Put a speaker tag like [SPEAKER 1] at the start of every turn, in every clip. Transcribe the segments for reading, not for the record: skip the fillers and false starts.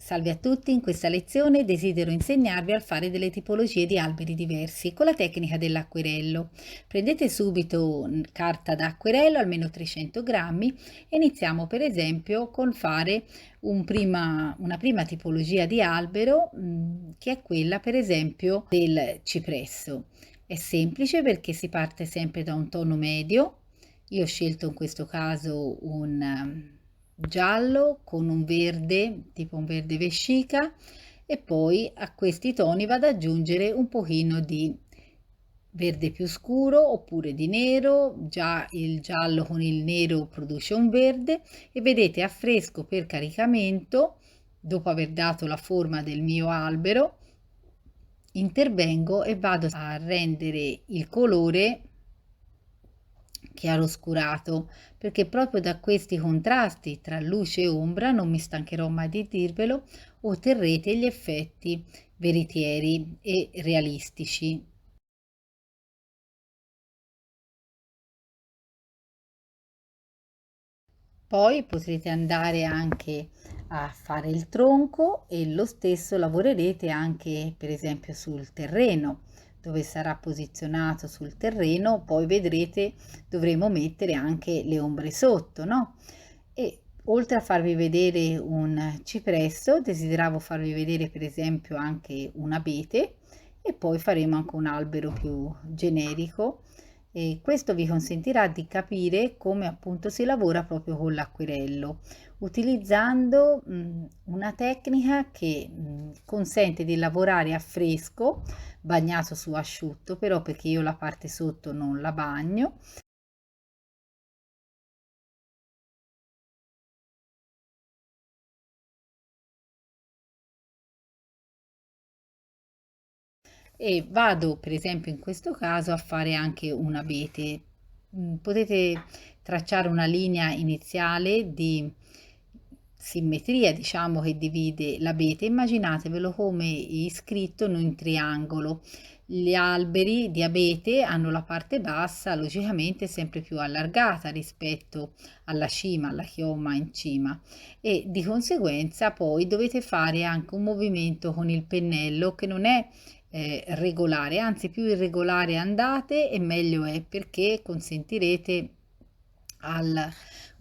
[SPEAKER 1] Salve a tutti, in questa lezione desidero insegnarvi a fare delle tipologie di alberi diversi con la tecnica dell'acquerello. Prendete subito carta da acquerello, almeno 300 grammi, e iniziamo per esempio con fare una prima tipologia di albero che è quella per esempio del cipresso. È semplice perché si parte sempre da un tono medio. Io ho scelto in questo caso un giallo con un verde, tipo un verde vescica, e poi a questi toni vado ad aggiungere un pochino di verde più scuro oppure di nero. Già il giallo con il nero produce un verde e vedete a fresco per caricamento, dopo aver dato la forma del mio albero, intervengo e vado a rendere il colore chiaroscurato, perché proprio da questi contrasti tra luce e ombra, non mi stancherò mai di dirvelo, otterrete gli effetti veritieri e realistici. Poi potrete andare anche a fare il tronco e lo stesso lavorerete anche per esempio sul terreno, dove sarà posizionato sul terreno, poi vedrete dovremo mettere anche le ombre sotto, no? E oltre a farvi vedere un cipresso, desideravo farvi vedere per esempio anche un abete e poi faremo anche un albero più generico, e questo vi consentirà di capire come appunto si lavora proprio con l'acquerello, utilizzando una tecnica che consente di lavorare a fresco, bagnato su asciutto, però perché io la parte sotto non la bagno. E vado per esempio in questo caso a fare anche un abete. Potete tracciare una linea iniziale di simmetria, diciamo, che divide l'abete. Immaginatevelo come iscritto in un triangolo. Gli alberi di abete hanno la parte bassa logicamente sempre più allargata rispetto alla cima, alla chioma in cima, e di conseguenza poi dovete fare anche un movimento con il pennello che non è regolare, anzi più irregolare andate e meglio è, perché consentirete al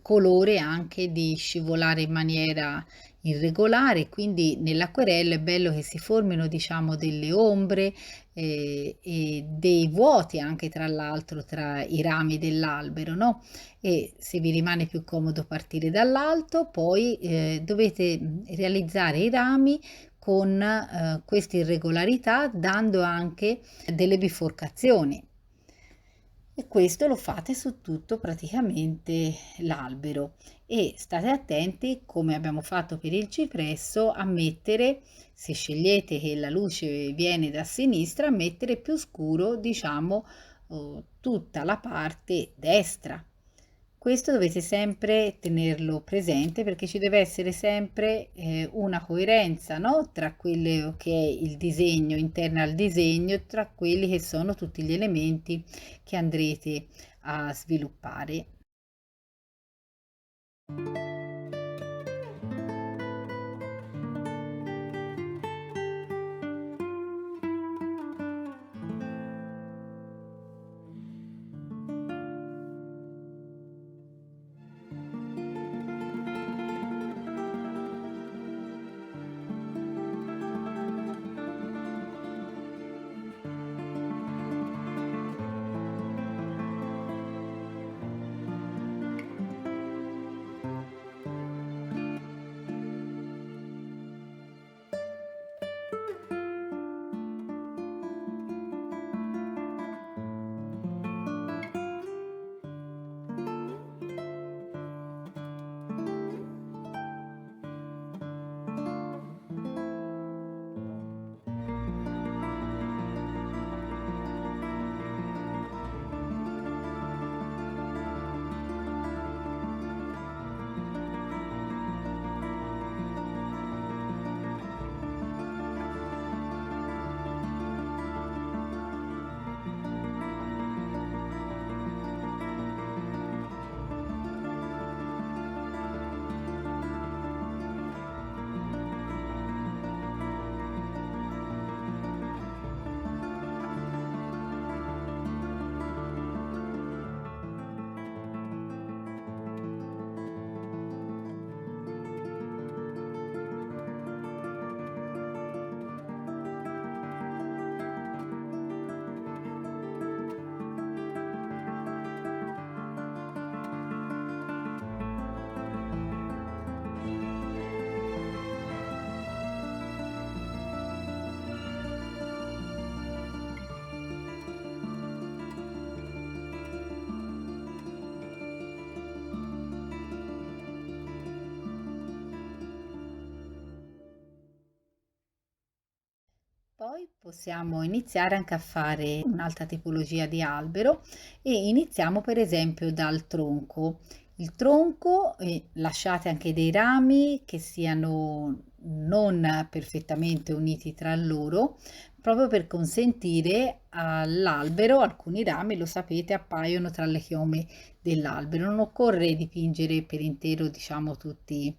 [SPEAKER 1] colore anche di scivolare in maniera irregolare. Quindi nell'acquerello è bello che si formino diciamo delle ombre e dei vuoti anche tra l'altro tra i rami dell'albero, no? E se vi rimane più comodo partire dall'alto, poi dovete realizzare i rami con queste irregolarità, dando anche delle biforcazioni, e questo lo fate su tutto praticamente l'albero. E state attenti, come abbiamo fatto per il cipresso, a mettere, se scegliete che la luce viene da sinistra, a mettere più scuro diciamo tutta la parte destra. Questo dovete sempre tenerlo presente, perché ci deve essere sempre una coerenza, no? Tra quello che è il disegno, interno al disegno, tra quelli che sono tutti gli elementi che andrete a sviluppare. Poi possiamo iniziare anche a fare un'altra tipologia di albero e iniziamo per esempio dal tronco. Il tronco, lasciate anche dei rami che siano non perfettamente uniti tra loro, proprio per consentire all'albero, alcuni rami, lo sapete, appaiono tra le chiome dell'albero. Non occorre dipingere per intero, diciamo, tutti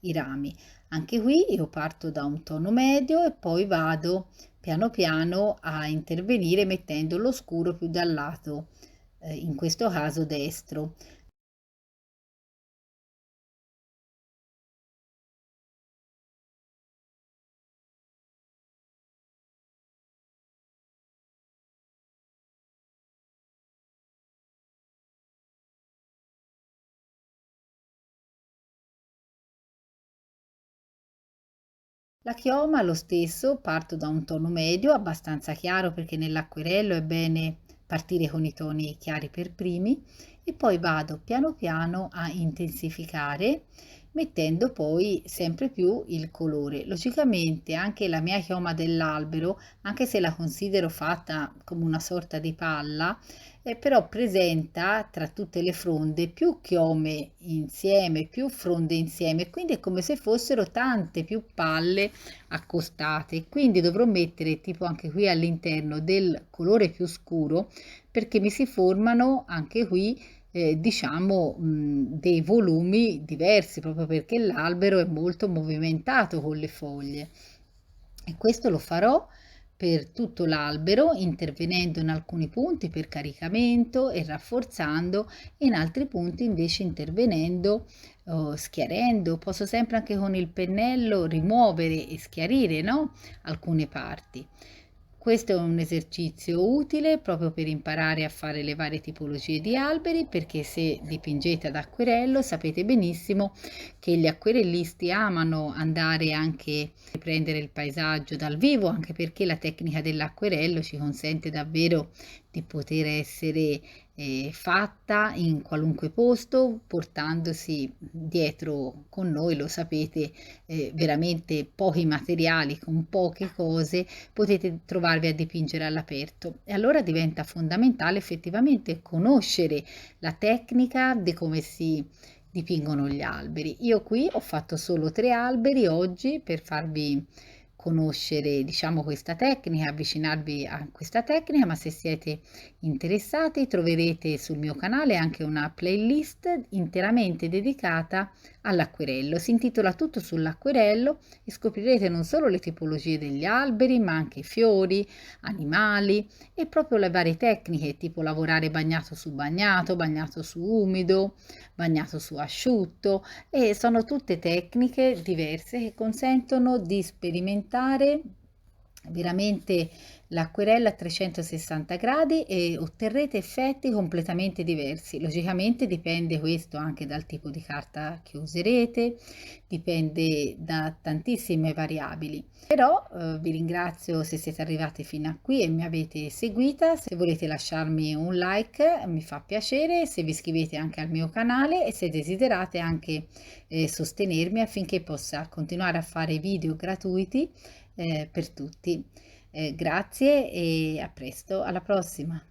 [SPEAKER 1] i rami. Anche qui io parto da un tono medio e poi vado piano piano a intervenire mettendo lo scuro più dal lato, in questo caso destro. La chioma lo stesso, parto da un tono medio abbastanza chiaro perché nell'acquerello è bene partire con i toni chiari per primi e poi vado piano piano a intensificare mettendo poi sempre più il colore. Logicamente anche la mia chioma dell'albero, anche se la considero fatta come una sorta di palla, però presenta tra tutte le fronde più chiome insieme, più fronde insieme, quindi è come se fossero tante più palle accostate. Quindi dovrò mettere tipo anche qui all'interno del colore più scuro perché mi si formano anche qui diciamo dei volumi diversi proprio perché l'albero è molto movimentato con le foglie e questo lo farò per tutto l'albero intervenendo in alcuni punti per caricamento e rafforzando e in altri punti invece intervenendo schiarendo. Posso sempre anche con il pennello rimuovere e schiarire, no? Alcune parti. Questo è un esercizio utile proprio per imparare a fare le varie tipologie di alberi, perché se dipingete ad acquerello sapete benissimo che gli acquerellisti amano andare anche a prendere il paesaggio dal vivo, anche perché la tecnica dell'acquerello ci consente davvero di poter essere fatta in qualunque posto, portandosi dietro con noi, lo sapete, veramente pochi materiali, con poche cose potete trovarvi a dipingere all'aperto e allora diventa fondamentale effettivamente conoscere la tecnica di come si dipingono gli alberi. Io qui ho fatto solo 3 alberi oggi per farvi conoscere, diciamo, questa tecnica, avvicinarvi a questa tecnica, ma se siete interessati troverete sul mio canale anche una playlist interamente dedicata all'acquerello. Si intitola Tutto sull'acquerello e scoprirete non solo le tipologie degli alberi, ma anche fiori, animali e proprio le varie tecniche, tipo lavorare bagnato su umido, bagnato su asciutto e sono tutte tecniche diverse che consentono di sperimentare veramente l'acquerella a 360 gradi e otterrete effetti completamente diversi. Logicamente dipende questo anche dal tipo di carta che userete, dipende da tantissime variabili. Però vi ringrazio se siete arrivati fino a qui e mi avete seguita. Se volete lasciarmi un like mi fa piacere, se vi iscrivete anche al mio canale e se desiderate anche sostenermi affinché possa continuare a fare video gratuiti per tutti. Grazie e a presto, alla prossima.